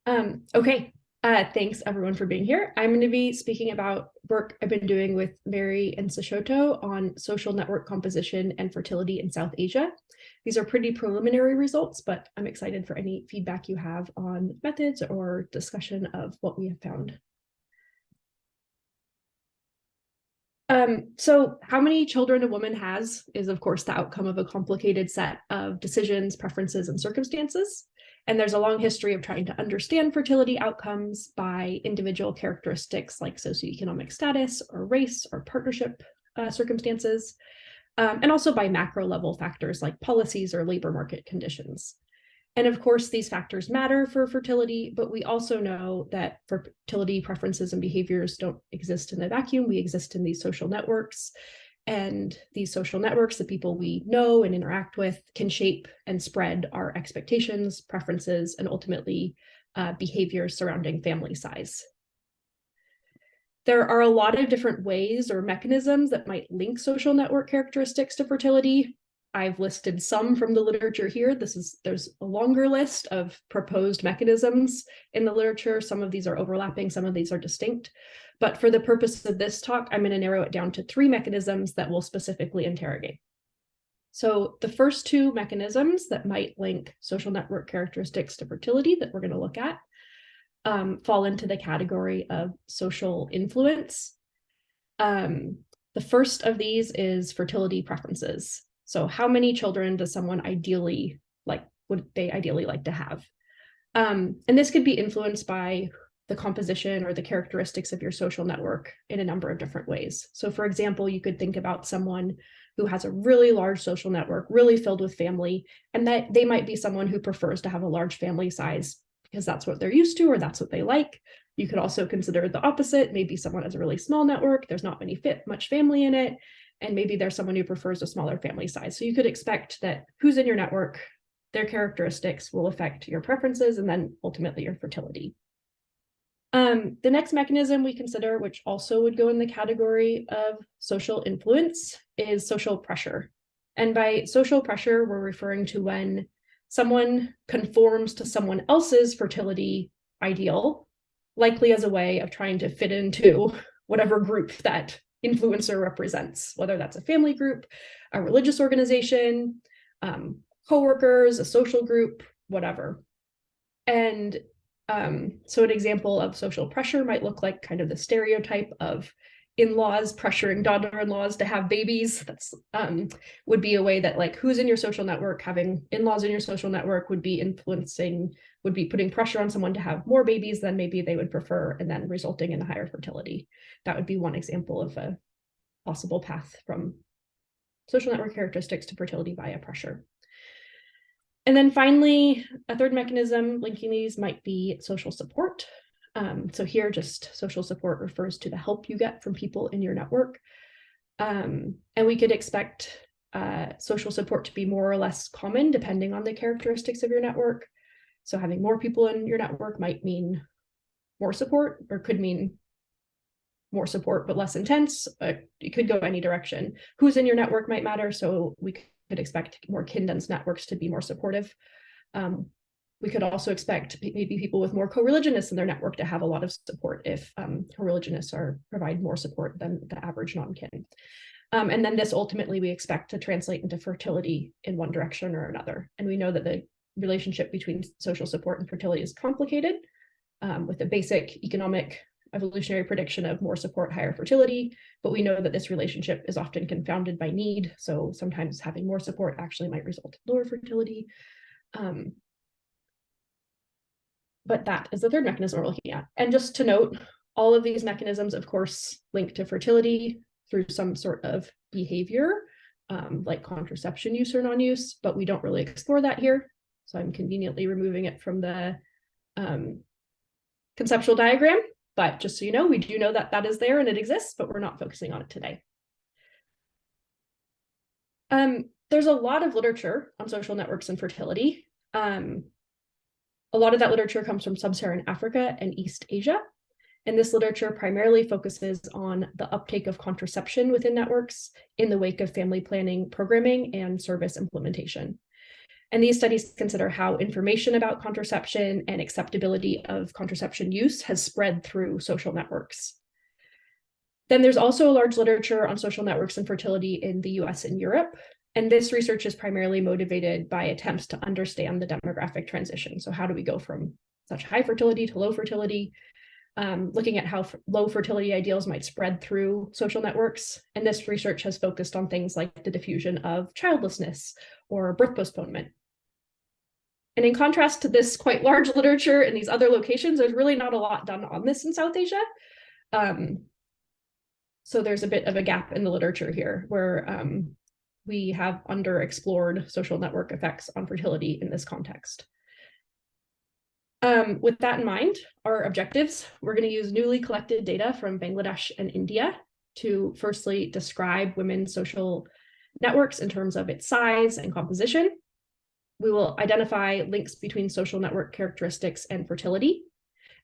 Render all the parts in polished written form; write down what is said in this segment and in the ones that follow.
Okay, thanks everyone for being here. I'm going to be speaking about work I've been doing with Mary and Seshoto on social network composition and fertility in South Asia. These are pretty preliminary results, but I'm excited for any feedback you have on methods or discussion of what we have found. So how many children a woman has is, of course, the outcome of a complicated set of decisions, preferences, and circumstances. And there's a long history of trying to understand fertility outcomes by individual characteristics like socioeconomic status or race or partnership circumstances, and also by macro level factors like policies or labor market conditions. And of course, these factors matter for fertility, but we also know that fertility preferences and behaviors don't exist in a vacuum. We exist in these social networks. And these social networks, the people we know and interact with, can shape and spread our expectations, preferences, and ultimately behaviors surrounding family size. There are a lot of different ways or mechanisms that might link social network characteristics to fertility. I've listed some from the literature here. There's a longer list of proposed mechanisms in the literature. Some of these are overlapping, some of these are distinct. But for the purpose of this talk, I'm going to narrow it down to 3 mechanisms that we'll specifically interrogate. So the first 2 mechanisms that might link social network characteristics to fertility that we're going to look at fall into the category of social influence. The first of these is fertility preferences. So how many children does someone would they ideally like to have? And this could be influenced by the composition or the characteristics of your social network in a number of different ways. So for example, you could think about someone who has a really large social network, really filled with family, and that they might be someone who prefers to have a large family size because that's what they're used to or that's what they like. You could also consider the opposite. Maybe someone has a really small network, there's not much family in it, and maybe there's someone who prefers a smaller family size. So you could expect that who's in your network, their characteristics will affect your preferences and then ultimately your fertility. The next mechanism we consider, which also would go in the category of social influence, is social pressure. And by social pressure, we're referring to when someone conforms to someone else's fertility ideal, likely as a way of trying to fit into whatever group that influencer represents, whether that's a family group, a religious organization, coworkers, a social group, whatever. And so an example of social pressure might look like kind of the stereotype of in-laws pressuring daughter-in-laws to have babies. That's would be a way that like who's in your social network, having in-laws in your social network would be putting pressure on someone to have more babies than maybe they would prefer, and then resulting in higher fertility. That would be one example of a possible path from social network characteristics to fertility via pressure. And then finally, a third mechanism linking these might be social support. So here, just social support refers to the help you get from people in your network. And we could expect social support to be more or less common depending on the characteristics of your network. So having more people in your network might mean more support, or could mean more support but less intense. It could go any direction. Who's in your network might matter, so we could expect more kin-dense networks to be more supportive. We could also expect maybe people with more co-religionists in their network to have a lot of support if co-religionists provide more support than the average non-kin. And then this ultimately we expect to translate into fertility in one direction or another. And we know that the relationship between social support and fertility is complicated, with a basic economic evolutionary prediction of more support, higher fertility, but we know that this relationship is often confounded by need. So sometimes having more support actually might result in lower fertility. But that is the third mechanism we're looking at. And just to note, all of these mechanisms, of course, link to fertility through some sort of behavior, like contraception use or non-use, but we don't really explore that here. So I'm conveniently removing it from the conceptual diagram. But just so you know, we do know that that is there and it exists, but we're not focusing on it today. There's a lot of literature on social networks and fertility. A lot of that literature comes from sub-Saharan Africa and East Asia. And this literature primarily focuses on the uptake of contraception within networks in the wake of family planning programming and service implementation. And these studies consider how information about contraception and acceptability of contraception use has spread through social networks. Then there's also a large literature on social networks and fertility in the US and Europe. And this research is primarily motivated by attempts to understand the demographic transition. So how do we go from such high fertility to low fertility? Looking at how low fertility ideals might spread through social networks. And this research has focused on things like the diffusion of childlessness or birth postponement. And in contrast to this quite large literature in these other locations, there's really not a lot done on this in South Asia. So there's a bit of a gap in the literature here where we have underexplored social network effects on fertility in this context. With that in mind, our objectives, we're going to use newly collected data from Bangladesh and India to firstly describe women's social networks in terms of its size and composition. We will identify links between social network characteristics and fertility.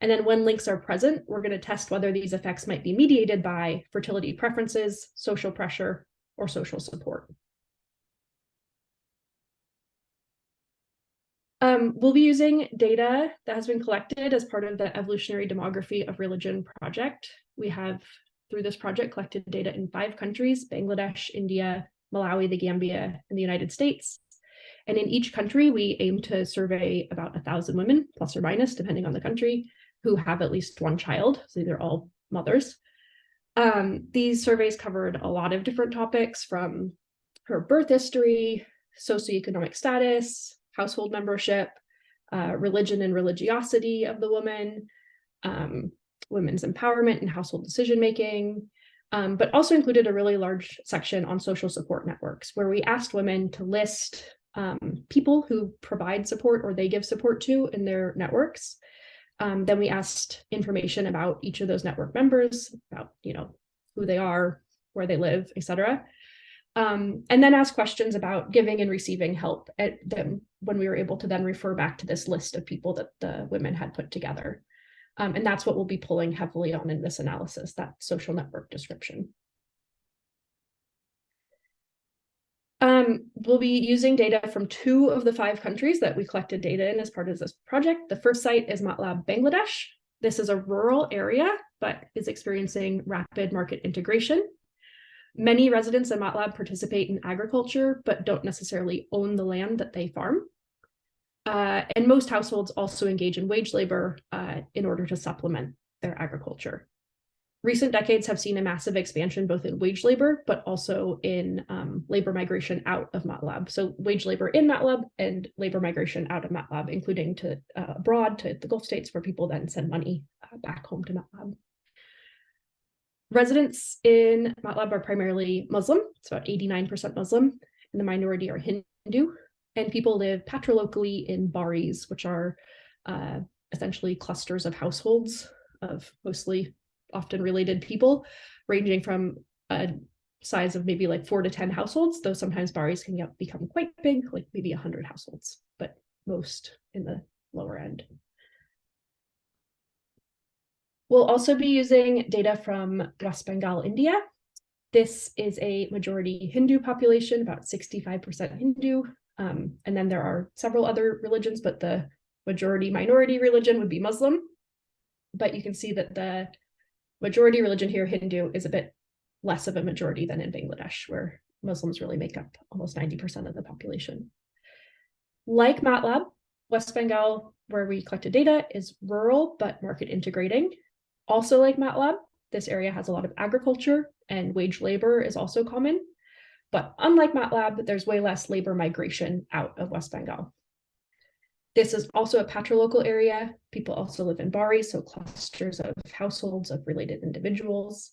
And then when links are present, we're going to test whether these effects might be mediated by fertility preferences, social pressure, or social support. We'll be using data that has been collected as part of the Evolutionary Demography of Religion project. We have, through this project, collected data in 5 countries: Bangladesh, India, Malawi, the Gambia, and the United States. And in each country, we aim to survey about 1,000 women, plus or minus, depending on the country, who have at least one child. So they're all mothers. These surveys covered a lot of different topics, from her birth history, socioeconomic status, household membership, religion and religiosity of the woman, women's empowerment and household decision-making, but also included a really large section on social support networks, where we asked women to list people who provide support or they give support to in their networks. Then we asked information about each of those network members, about who they are, where they live, etc. And then asked questions about giving and receiving help at them, when we were able to then refer back to this list of people that the women had put together. And that's what we'll be pulling heavily on in this analysis, that social network description. We'll be using data from 2 of the 5 countries that we collected data in as part of this project. The first site is MATLAB Bangladesh. This is a rural area, but is experiencing rapid market integration. Many residents in MATLAB participate in agriculture, but don't necessarily own the land that they farm. And most households also engage in wage labor in order to supplement their agriculture. Recent decades have seen a massive expansion both in wage labor, but also in labor migration out of MATLAB. So wage labor in MATLAB and labor migration out of MATLAB, including to abroad, to the Gulf states, where people then send money back home to MATLAB. Residents in MATLAB are primarily Muslim. It's about 89% Muslim, and the minority are Hindu. And people live patrilocally in baris, which are essentially clusters of households of mostly often related people, ranging from a size of maybe like 4 to 10 households, though sometimes baris can become quite big, like maybe 100 households, but most in the lower end. We'll also be using data from West Bengal, India. This is a majority Hindu population, about 65% Hindu. And then there are several other religions, but the majority minority religion would be Muslim. But you can see that the majority religion here, Hindu, is a bit less of a majority than in Bangladesh, where Muslims really make up almost 90% of the population. Like MATLAB, West Bengal, where we collected data, is rural but market integrating. Also like MATLAB, this area has a lot of agriculture, and wage labor is also common. But unlike MATLAB, there's way less labor migration out of West Bengal. This is also a patrilocal area. People also live in baris, so clusters of households of related individuals.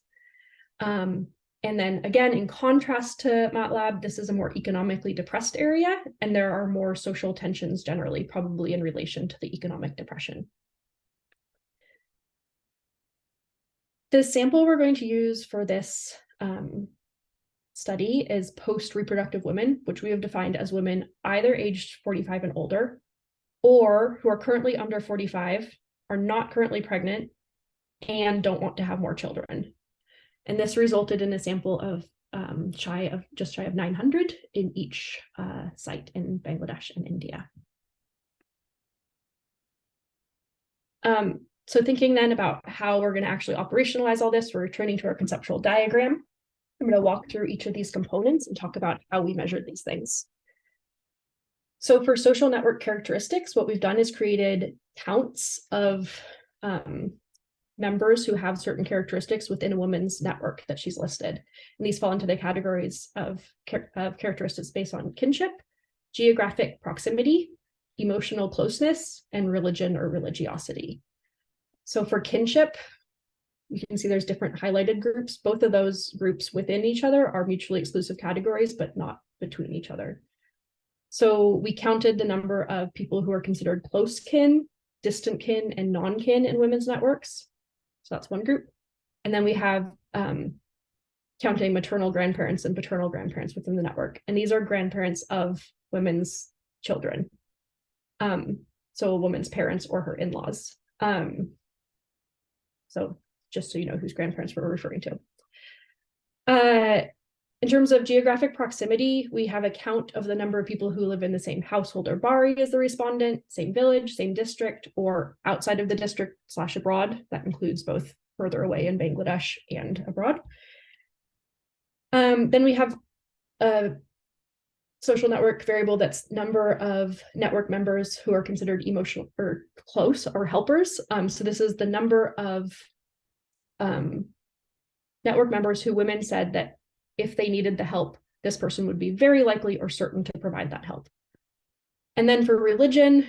And then again, in contrast to MATLAB, this is a more economically depressed area, and there are more social tensions generally, probably in relation to the economic depression. The sample we're going to use for this study is post-reproductive women, which we have defined as women either aged 45 and older, or who are currently under 45, are not currently pregnant, and don't want to have more children. And this resulted in a sample of just shy of 900 in each site in Bangladesh and India. So thinking then about how we're going to actually operationalize all this, we're returning to our conceptual diagram. I'm going to walk through each of these components and talk about how we measure these things. So for social network characteristics, what we've done is created counts of members who have certain characteristics within a woman's network that she's listed. And these fall into the categories of characteristics based on kinship, geographic proximity, emotional closeness, and religion or religiosity. So for kinship, you can see there's different highlighted groups. Both of those groups within each other are mutually exclusive categories, but not between each other. So we counted the number of people who are considered close kin, distant kin, and non-kin in women's networks. So that's one group. And then we have counting maternal grandparents and paternal grandparents within the network. And these are grandparents of women's children. So a woman's parents or her in-laws. So just so you know whose grandparents we're referring to. In terms of geographic proximity, we have a count of the number of people who live in the same household or bari as the respondent, same village, same district, or outside of the district / abroad. That includes both further away in Bangladesh and abroad. Then we have a social network variable that's number of network members who are considered emotional or close or helpers. So this is the number of network members who women said that if they needed the help, this person would be very likely or certain to provide that help. And then for religion,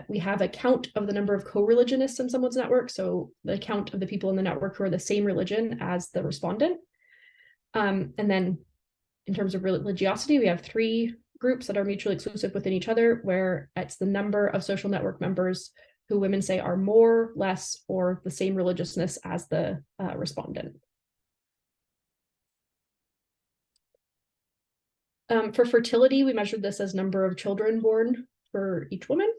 we have a count of the number of co-religionists in someone's network. So the count of the people in the network who are the same religion as the respondent. And then in terms of religiosity, we have 3 groups that are mutually exclusive within each other, where it's the number of social network members who women say are more, less, or the same religiousness as the respondent. For fertility, we measured this as number of children born for each woman.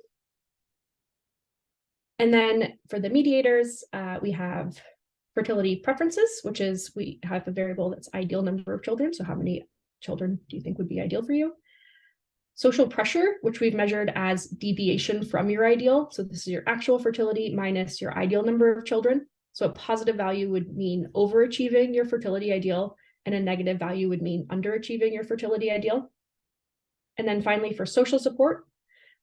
And then for the mediators, we have fertility preferences, which is we have a variable that's ideal number of children. So how many children do you think would be ideal for you? Social pressure, which we've measured as deviation from your ideal. So this is your actual fertility minus your ideal number of children. So a positive value would mean overachieving your fertility ideal, and a negative value would mean underachieving your fertility ideal. And then finally, for social support,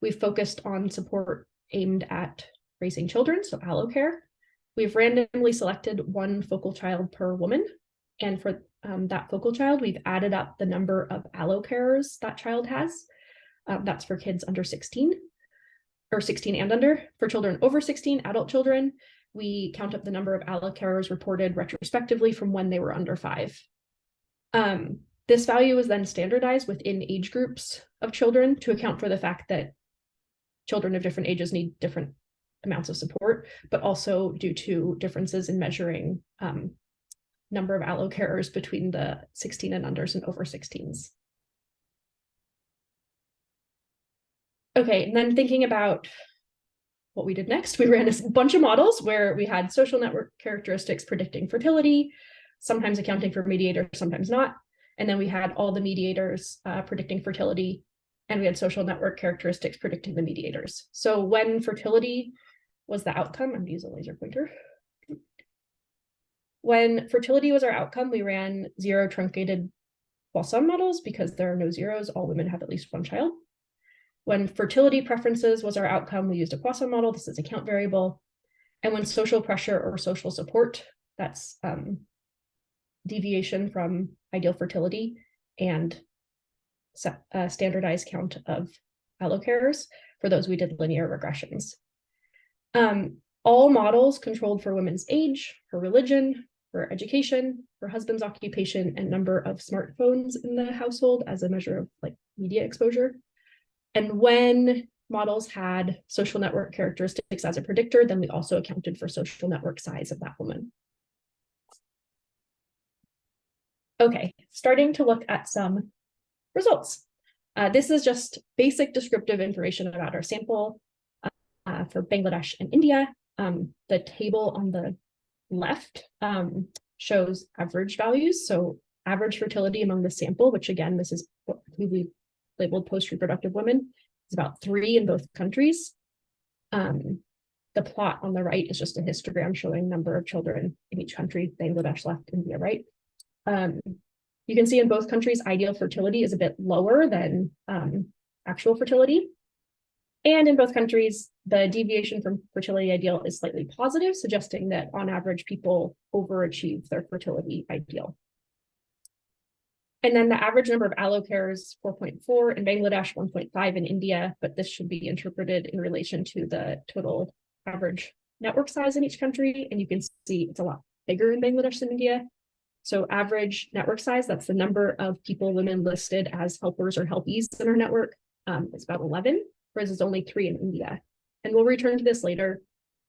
we've focused on support aimed at raising children, so allo care. We've randomly selected 1 focal child per woman. And for that focal child, we've added up the number of allo carers that child has. That's for kids under 16, or 16 and under. For children over 16, adult children, we count up the number of allo carers reported retrospectively from when they were under 5. This value is then standardized within age groups of children to account for the fact that children of different ages need different amounts of support, but also due to differences in measuring number of allo carers between the 16 and unders and over 16s. Okay, and then thinking about what we did next, we ran a bunch of models where we had social network characteristics predicting fertility, sometimes accounting for mediators, sometimes not. And then we had all the mediators predicting fertility, and we had social network characteristics predicting the mediators. So when fertility was the outcome, I'm going to use a laser pointer. When fertility was our outcome, we ran 0 truncated Poisson models because there are no zeros, all women have at least 1 child. When fertility preferences was our outcome, we used a Poisson model. This is a count variable. And when social pressure or social support, that's deviation from ideal fertility and standardized count of allo carers. For those, we did linear regressions. All models controlled for women's age, her religion, her education, her husband's occupation, and number of smartphones in the household as a measure of like media exposure. And when models had social network characteristics as a predictor, then we also accounted for social network size of that woman. Okay, starting to look at some results. This is just basic descriptive information about our sample for Bangladesh and India. The table on the left shows average values. So average fertility among the sample, which again, this is who we labeled post-reproductive women, is about 3 in both countries. The plot on the right is just a histogram showing number of children in each country, Bangladesh left, India right. You can see in both countries, ideal fertility is a bit lower than actual fertility. And in both countries, the deviation from fertility ideal is slightly positive, suggesting that on average, people overachieve their fertility ideal. And then the average number of allocare is 4.4 in Bangladesh, 1.5 in India, but this should be interpreted in relation to the total average network size in each country. And you can see it's a lot bigger in Bangladesh than India. So average network size, that's the number of people, women listed as helpers or helpies in our network, it's about 11. Whereas it's only 3 in India. And we'll return to this later,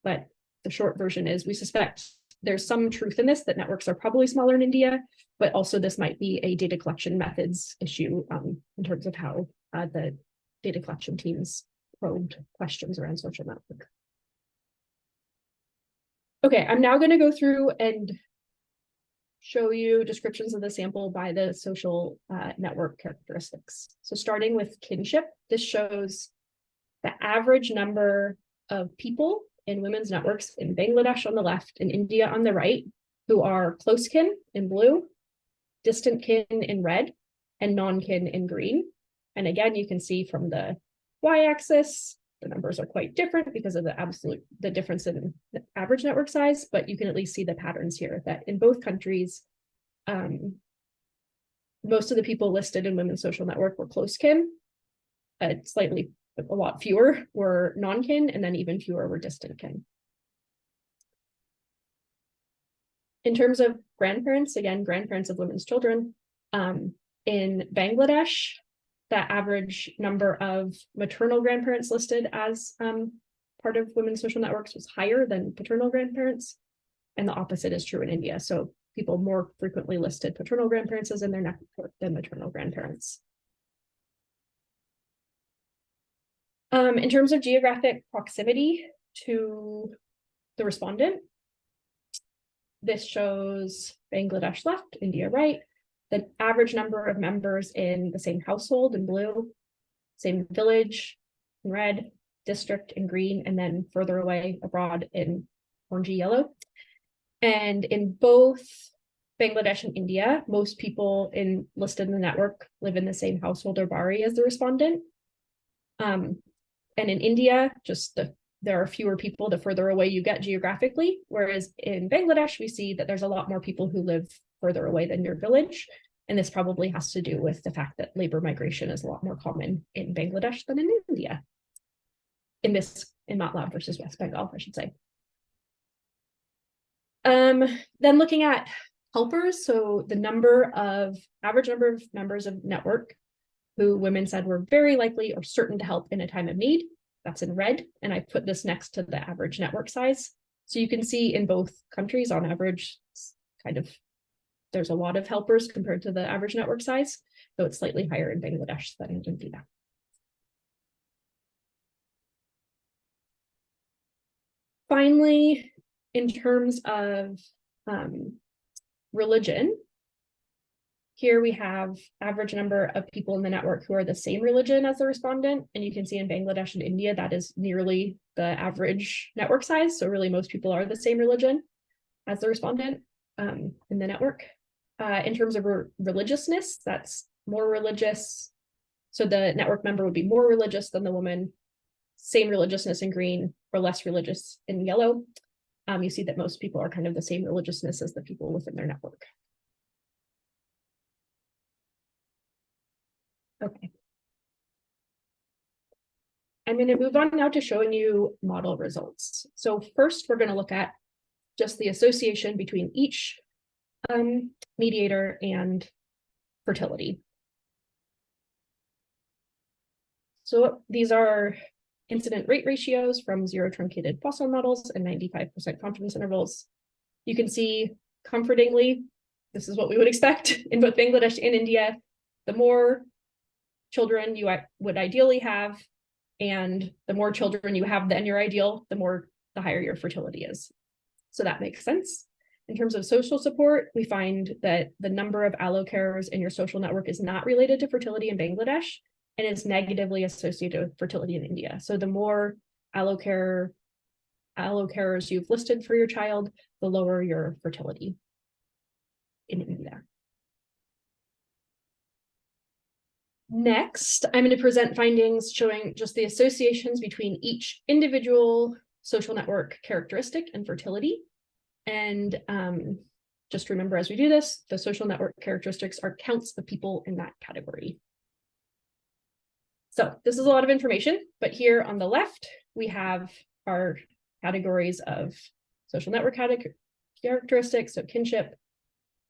but the short version is we suspect there's some truth in this, that networks are probably smaller in India, but also this might be a data collection methods issue in terms of how the data collection teams probed questions around social network. Okay, I'm now going to go through and show you descriptions of the sample by the social network characteristics. So starting with kinship, this shows the average number of people in women's networks in Bangladesh on the left and India on the right, who are close kin in blue, distant kin in red, and non-kin in green. And again, you can see from the y-axis, the numbers are quite different because of the difference in the average network size, but you can at least see the patterns here that in both countries, most of the people listed in women's social network were close kin, a lot fewer were non-kin, and then even fewer were distant kin. In terms of grandparents, again, grandparents of women's children, in Bangladesh, the average number of maternal grandparents listed as part of women's social networks was higher than paternal grandparents, and the opposite is true in India. So people more frequently listed paternal grandparents as in their network than maternal grandparents. In terms of geographic proximity to the respondent, this shows Bangladesh left, India right, the average number of members in the same household in blue, same village in red, district in green, and then further away abroad in orangey yellow. And in both Bangladesh and India, most people listed in the network live in the same household or bari as the respondent. And in India, there are fewer people the further away you get geographically, whereas in Bangladesh, we see that there's a lot more people who live further away than your village. And this probably has to do with the fact that labor migration is a lot more common in Bangladesh than in India. In MATLAB versus West Bengal, I should say. Then looking at helpers, so the average number of members of network who women said were very likely or certain to help in a time of need. That's in red, and I put this next to the average network size. So you can see in both countries, on average, there's a lot of helpers compared to the average network size, though it's slightly higher in Bangladesh than in India. Finally, in terms of religion, here we have average number of people in the network who are the same religion as the respondent. And you can see in Bangladesh and India, that is nearly the average network size. So really most people are the same religion as the respondent in the network. In terms of religiousness, that's more religious. So the network member would be more religious than the woman, same religiousness in green or less religious in yellow. You see that most people are kind of the same religiousness as the people within their network. Okay. I'm going to move on now to showing you model results. So first, we're going to look at just the association between each mediator and fertility. So these are incident rate ratios from zero truncated Poisson models and 95% confidence intervals. You can see comfortingly, this is what we would expect in both Bangladesh and India. The more children you would ideally have, and the more children you have than your ideal, the higher your fertility is. So that makes sense. In terms of social support, we find that the number of allocarers in your social network is not related to fertility in Bangladesh and is negatively associated with fertility in India. So the more allocarers you've listed for your child, the lower your fertility in India. Next, I'm going to present findings showing just the associations between each individual social network characteristic and fertility. And just remember as we do this, the social network characteristics are counts of people in that category. So this is a lot of information, but here on the left, we have our categories of social network characteristics, so kinship,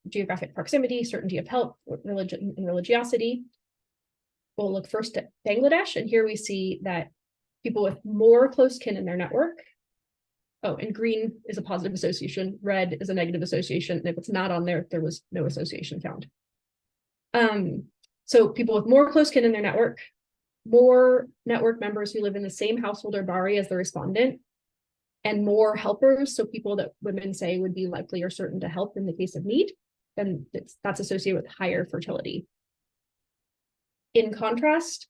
geographic proximity, certainty of help, religion, and religiosity. We'll look first at Bangladesh, and here we see that people with more close kin in their network. Oh, and green is a positive association, red is a negative association, and if it's not on there, there was no association found. So people with more close kin in their network, more network members who live in the same household or bari as the respondent, and more helpers, so people that women say would be likely or certain to help in the case of need, then that's associated with higher fertility. In contrast,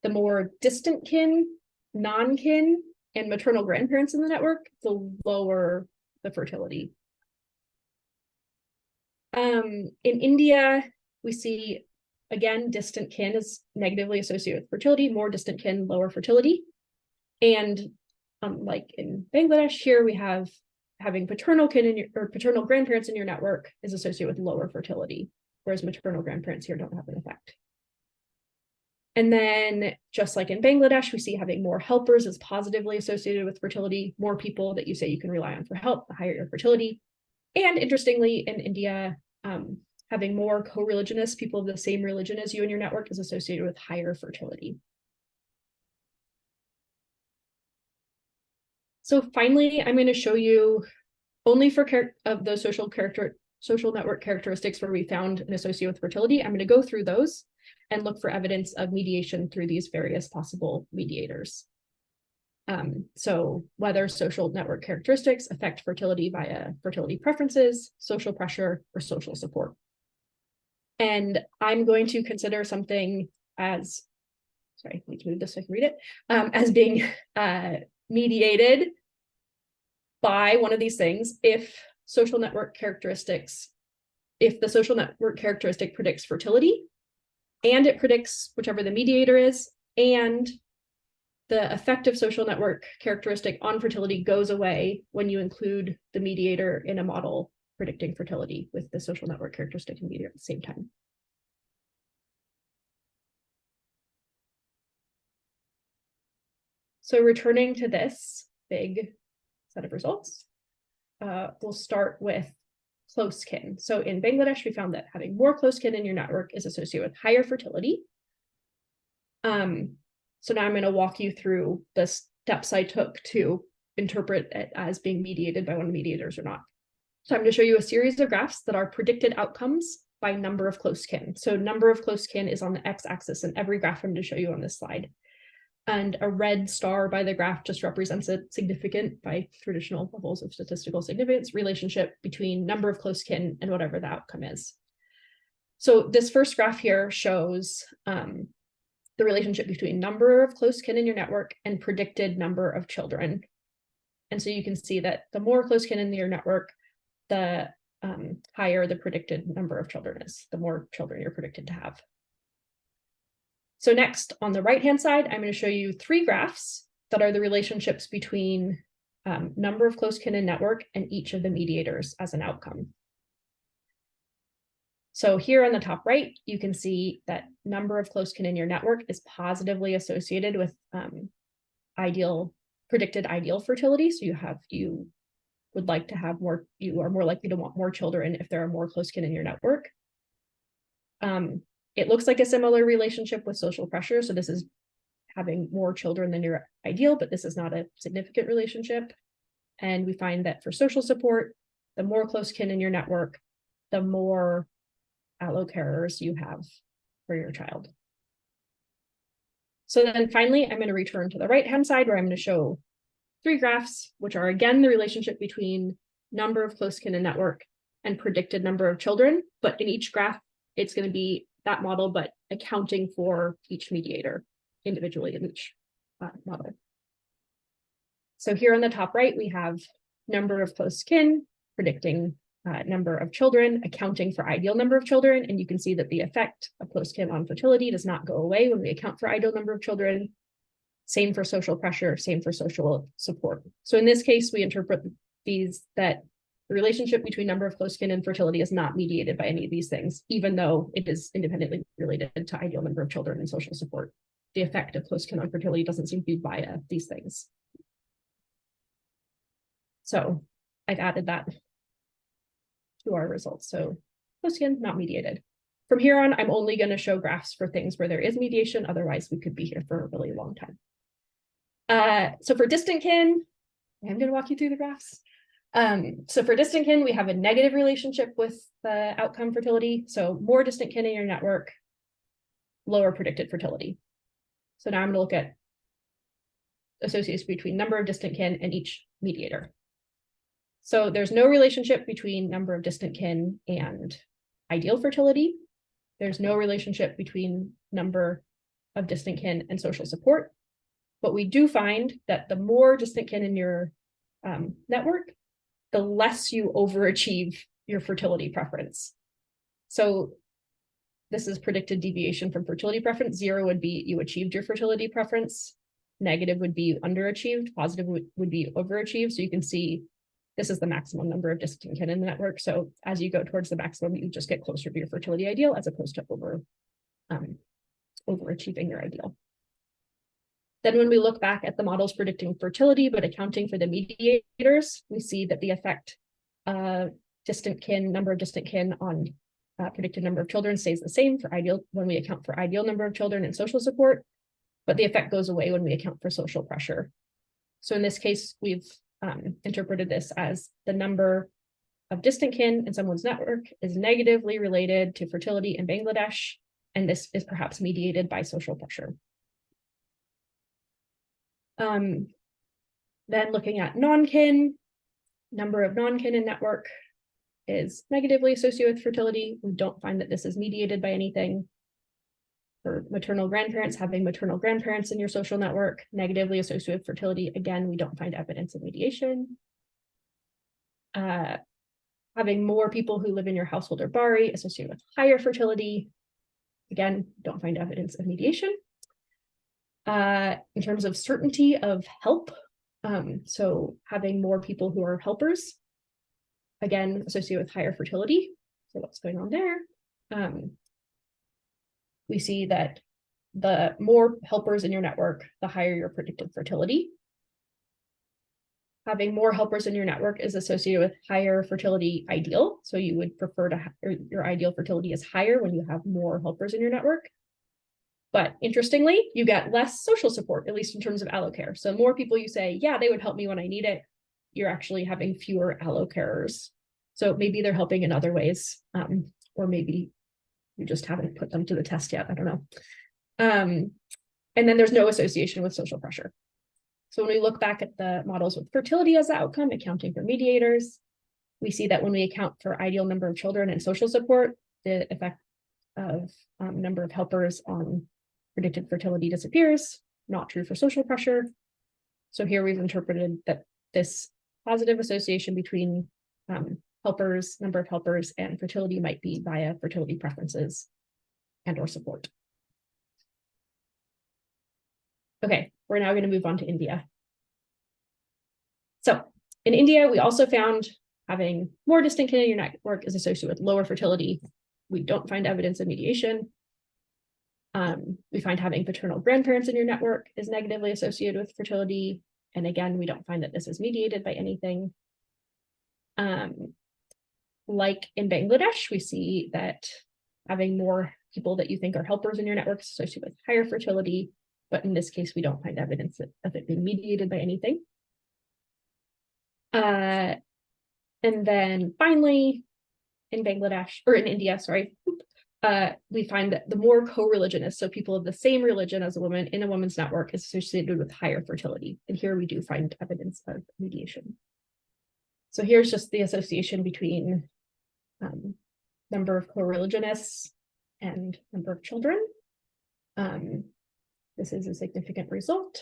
the more distant kin, non-kin, and maternal grandparents in the network, the lower the fertility. In India, we see, again, distant kin is negatively associated with fertility, more distant kin, lower fertility. And like in Bangladesh, here we have having paternal kin in your, or paternal grandparents in your network is associated with lower fertility, whereas maternal grandparents here don't have an effect. And then just like in Bangladesh, we see having more helpers is positively associated with fertility, more people that you say you can rely on for help, the higher your fertility. And interestingly, in India, having more co-religionists, people of the same religion as you in your network is associated with higher fertility. So finally, I'm going to show you only for those social network characteristics where we found an associated with fertility. I'm going to go through those and look for evidence of mediation through these various possible mediators. So whether social network characteristics affect fertility via fertility preferences, social pressure, or social support. And I'm going to consider something as, sorry, let me move this so I can read it, as being mediated by one of these things if social network characteristics, if the social network characteristic predicts fertility, and it predicts whichever the mediator is, and the effective social network characteristic on fertility goes away when you include the mediator in a model predicting fertility with the social network characteristic and mediator at the same time. So returning to this big set of results, we'll start with close kin. So in Bangladesh, we found that having more close kin in your network is associated with higher fertility. So now I'm going to walk you through the steps I took to interpret it as being mediated by one of the mediators or not. So I'm going to show you a series of graphs that are predicted outcomes by number of close kin. So number of close kin is on the x-axis in every graph I'm going to show you on this slide. And a red star by the graph just represents a significant, by traditional levels of statistical significance, relationship between number of close kin and whatever the outcome is. So this first graph here shows the relationship between number of close kin in your network and predicted number of children. And so you can see that the more close kin in your network, the higher the predicted number of children is, the more children you're predicted to have. So next, on the right-hand side, I'm going to show you three graphs that are the relationships between number of close kin in network and each of the mediators as an outcome. So here on the top right, you can see that number of close kin in your network is positively associated with predicted ideal fertility. So you would like to have more, you are more likely to want more children if there are more close kin in your network. It looks like a similar relationship with social pressure. So this is having more children than your ideal, but this is not a significant relationship. And we find that for social support, the more close kin in your network, the more allocarers you have for your child. So then finally, I'm going to return to the right-hand side where I'm going to show three graphs, which are again the relationship between number of close kin in network and predicted number of children, but in each graph, it's going to be that model, but accounting for each mediator individually in each model. So here on the top right, we have number of close kin, predicting number of children, accounting for ideal number of children. And you can see that the effect of close kin on fertility does not go away when we account for ideal number of children. Same for social pressure, same for social support. So in this case, we interpret these that the relationship between number of close kin and fertility is not mediated by any of these things, even though it is independently related to ideal number of children and social support. The effect of close kin on fertility doesn't seem to be via these things. So I've added that to our results. So close kin, not mediated. From here on, I'm only going to show graphs for things where there is mediation. Otherwise, we could be here for a really long time. So for distant kin, I'm going to walk you through the graphs. So for distant kin, we have a negative relationship with the outcome fertility. So more distant kin in your network, lower predicted fertility. So now I'm going to look at associations between number of distant kin and each mediator. So there's no relationship between number of distant kin and ideal fertility. There's no relationship between number of distant kin and social support. But we do find that the more distant kin in your network, the less you overachieve your fertility preference. So this is predicted deviation from fertility preference. 0 would be you achieved your fertility preference. Negative would be underachieved. Positive would be overachieved. So you can see this is the maximum number of distant kin in the network. So as you go towards the maximum, you just get closer to your fertility ideal as opposed to overachieving your ideal. Then when we look back at the models predicting fertility, but accounting for the mediators, we see that the effect of distant kin, number of distant kin on predicted number of children stays the same for ideal when we account for ideal number of children and social support, but the effect goes away when we account for social pressure. So in this case, we've interpreted this as the number of distant kin in someone's network is negatively related to fertility in Bangladesh, and this is perhaps mediated by social pressure. Then looking at non-kin, number of non-kin in network is negatively associated with fertility. We don't find that this is mediated by anything. For maternal grandparents, having maternal grandparents in your social network, negatively associated with fertility. Again, we don't find evidence of mediation. Having more people who live in your household or bari associated with higher fertility. Again, don't find evidence of mediation. In terms of certainty of help, so having more people who are helpers, again, associated with higher fertility. So what's going on there? We see that the more helpers in your network, the higher your predicted fertility. Having more helpers in your network is associated with higher fertility ideal. So you would prefer to have your ideal fertility is higher when you have more helpers in your network. But interestingly, you get less social support, at least in terms of allocare. So more people you say, yeah, they would help me when I need it, you're actually having fewer allocarers. So maybe they're helping in other ways, or maybe you just haven't put them to the test yet. I don't know. And then there's no association with social pressure. So when we look back at the models with fertility as the outcome, accounting for mediators, we see that when we account for ideal number of children and social support, the effect of number of helpers on predicted fertility disappears. Not true for social pressure. So here we've interpreted that this positive association between helpers, number of helpers, and fertility might be via fertility preferences and/or support. Okay, we're now going to move on to India. So in India, we also found having more distant kin in your network is associated with lower fertility. We don't find evidence of mediation. We find having paternal grandparents in your network is negatively associated with fertility. And again, we don't find that this is mediated by anything. Like in Bangladesh, we see that having more people that you think are helpers in your network is associated with higher fertility. But in this case, we don't find evidence of it being mediated by anything. And then finally, in Bangladesh, or in India, sorry, we find that the more co-religionists, so people of the same religion as a woman in a woman's network, is associated with higher fertility. And here we do find evidence of mediation. So here's just the association between number of co-religionists, and number of children. This is a significant result.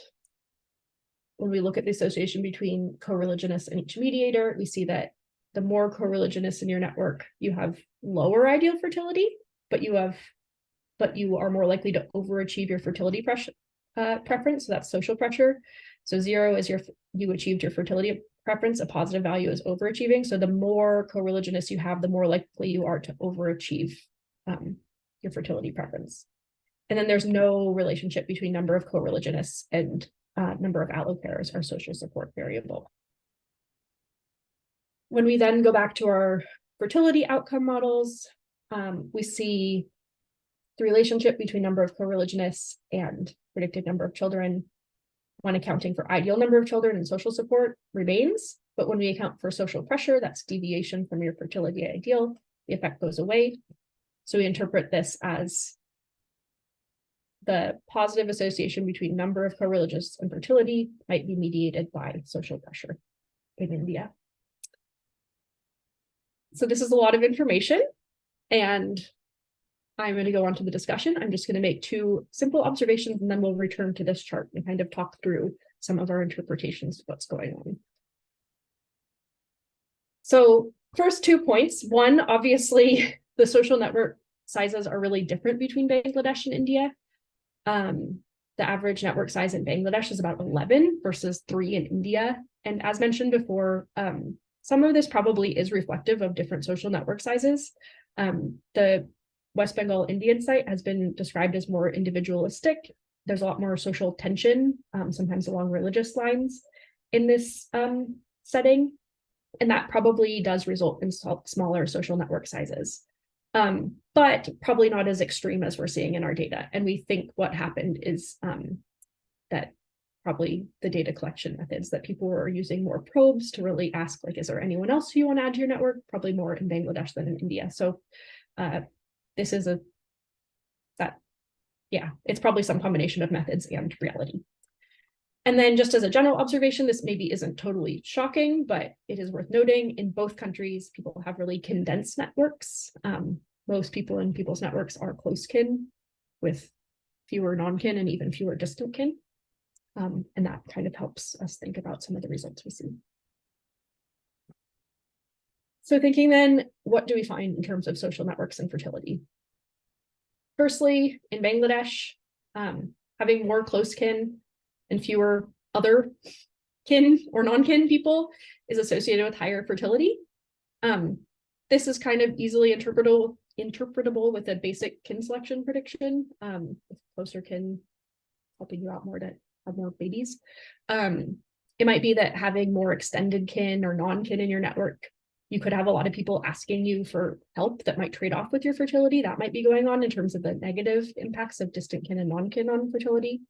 When we look at the association between co-religionists and each mediator, we see that the more co-religionists in your network, you have lower ideal fertility, but you are more likely to overachieve your fertility preference. So that's social pressure. So 0 is you achieved your fertility preference. A positive value is overachieving. So the more co-religionists you have, the more likely you are to overachieve your fertility preference. And then there's no relationship between number of co-religionists and number of allocators, our social support variable. When we then go back to our fertility outcome models, we see the relationship between number of co-religionists and predicted number of children when accounting for ideal number of children and social support remains. But when we account for social pressure, that's deviation from your fertility ideal, the effect goes away. So we interpret this as the positive association between number of co-religionists and fertility might be mediated by social pressure in India. So this is a lot of information, and I'm going to go on to the discussion. I'm just going to make 2 simple observations, and then we'll return to this chart and kind of talk through some of our interpretations of what's going on. So first 2 points. One, obviously, the social network sizes are really different between Bangladesh and India. The average network size in Bangladesh is about 11 versus 3 in India. And as mentioned before, some of this probably is reflective of different social network sizes. The West Bengal Indian site has been described as more individualistic. There's a lot more social tension, sometimes along religious lines in this setting. And that probably does result in smaller social network sizes. But probably not as extreme as we're seeing in our data. And we think what happened is that probably the data collection methods that people were using more probes to really ask, like, is there anyone else who you want to add to your network? Probably more in Bangladesh than in India. So this is it's probably some combination of methods and reality. And then just as a general observation, this maybe isn't totally shocking, but it is worth noting in both countries, people have really condensed networks. Most people in people's networks are close kin with fewer non-kin and even fewer distant kin. And that kind of helps us think about some of the results we see. So thinking then, what do we find in terms of social networks and fertility? Firstly, in Bangladesh, having more close kin and fewer other kin or non-kin people is associated with higher fertility. This is kind of easily interpretable with a basic kin selection prediction, with closer kin helping you out more to have more babies. It might be that having more extended kin or non-kin in your network, you could have a lot of people asking you for help that might trade off with your fertility. That might be going on in terms of the negative impacts of distant kin and non-kin on fertility.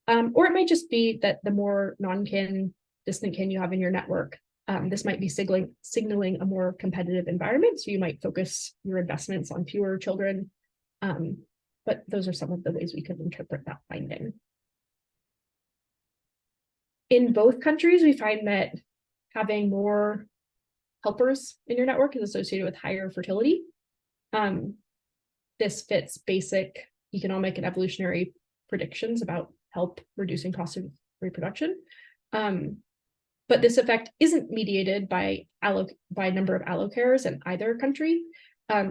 Or it might just be that the more non-kin, distant kin you have in your network, this might be signaling a more competitive environment. So you might focus your investments on fewer children. But those are some of the ways we could interpret that finding. In both countries, we find that having more helpers in your network is associated with higher fertility. This fits basic economic and evolutionary predictions about help reducing cost of reproduction. But this effect isn't mediated by number of allocarers in either country,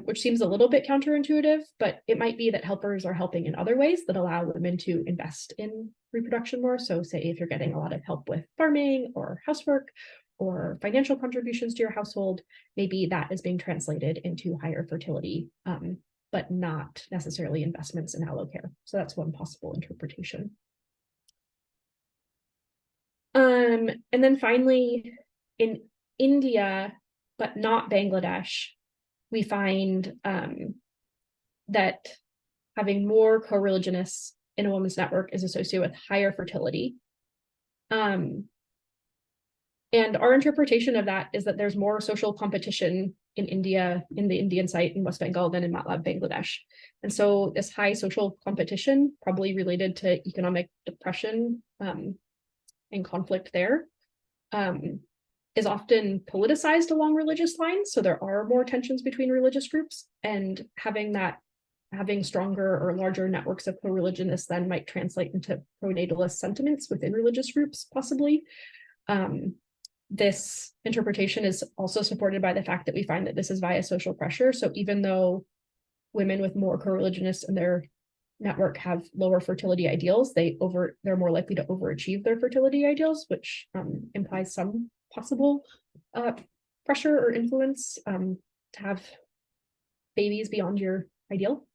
which seems a little bit counterintuitive, but it might be that helpers are helping in other ways that allow women to invest in reproduction more. So say if you're getting a lot of help with farming or housework or financial contributions to your household, maybe that is being translated into higher fertility, but not necessarily investments in allocare. So that's one possible interpretation. And then finally, in India, but not Bangladesh, we find that having more co-religionists in a woman's network is associated with higher fertility. And our interpretation of that is that there's more social competition in India, in the Indian site in West Bengal than in MATLAB Bangladesh. And so this high social competition, probably related to economic depression and conflict there, is often politicized along religious lines. So there are more tensions between religious groups, and having stronger or larger networks of co-religionists then might translate into pro-natalist sentiments within religious groups, possibly. This interpretation is also supported by the fact that we find that this is via social pressure. So even though women with more co-religionists in their network have lower fertility ideals, they're more likely to overachieve their fertility ideals, which implies some possible pressure or influence to have babies beyond your ideal.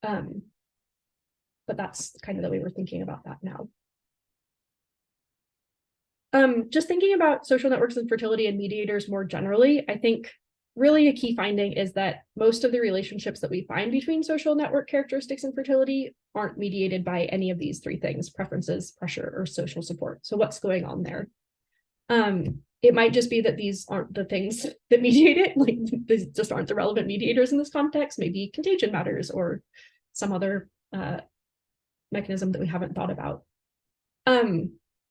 But that's kind of the way we're thinking about that now. Just thinking about social networks and fertility and mediators more generally, I think really a key finding is that most of the relationships that we find between social network characteristics and fertility aren't mediated by any of these three things: preferences, pressure, or social support. So what's going on there? It might just be that these aren't the things that mediate it. Like, these just aren't the relevant mediators in this context. Maybe contagion matters or some other mechanism that we haven't thought about.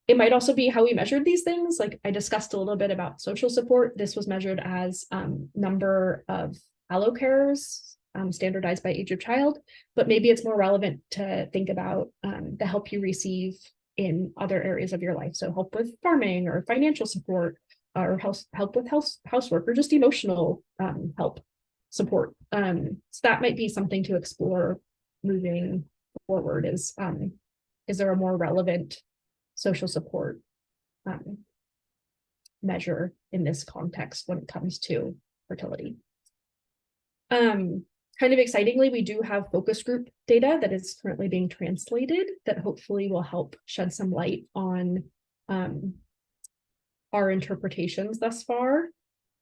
It might also be how we measured these things. Like I discussed a little bit about social support. This was measured as number of allocarers, standardized by age of child, but maybe it's more relevant to think about the help you receive in other areas of your life. So help with farming or financial support or help with housework or just emotional help support. So that might be something to explore moving forward. Is there a more relevant social support measure in this context when it comes to fertility? Kind of excitingly, we do have focus group data that is currently being translated that hopefully will help shed some light on our interpretations thus far,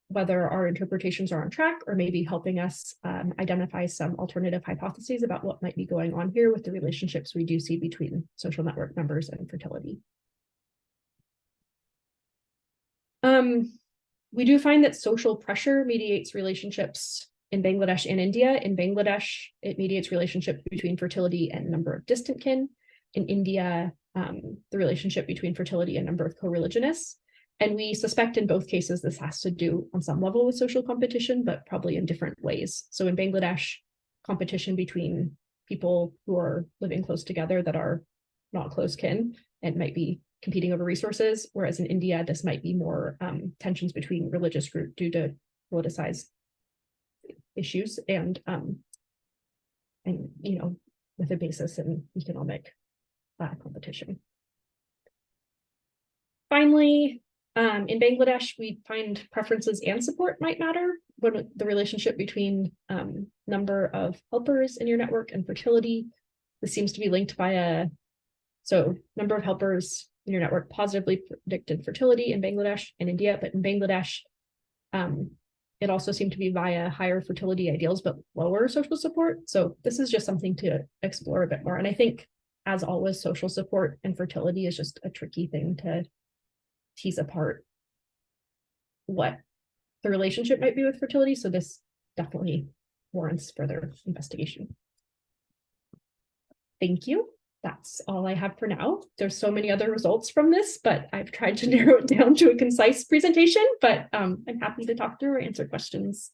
whether our interpretations are on track or maybe helping us identify some alternative hypotheses about what might be going on here with the relationships we do see between social network members and fertility. We do find that social pressure mediates relationships in Bangladesh and India. In Bangladesh, it mediates relationships between fertility and number of distant kin. In India, the relationship between fertility and number of co-religionists. And we suspect in both cases, this has to do on some level with social competition, but probably in different ways. So in Bangladesh, competition between people who are living close together that are not close kin and might be competing over resources, whereas in India, this might be more tensions between religious groups due to politicized issues and you know, with a basis in economic competition. Finally, in Bangladesh, we find preferences and support might matter when the relationship between number of helpers in your network and fertility. This seems to be linked by so number of helpers in your network positively predicted fertility in Bangladesh and India, but in Bangladesh, it also seemed to be via higher fertility ideals, but lower social support. So this is just something to explore a bit more. And I think, as always, social support and fertility is just a tricky thing to tease apart what the relationship might be with fertility. So this definitely warrants further investigation. Thank you. That's all I have for now. There's so many other results from this, but I've tried to narrow it down to a concise presentation, but I'm happy to talk through or answer questions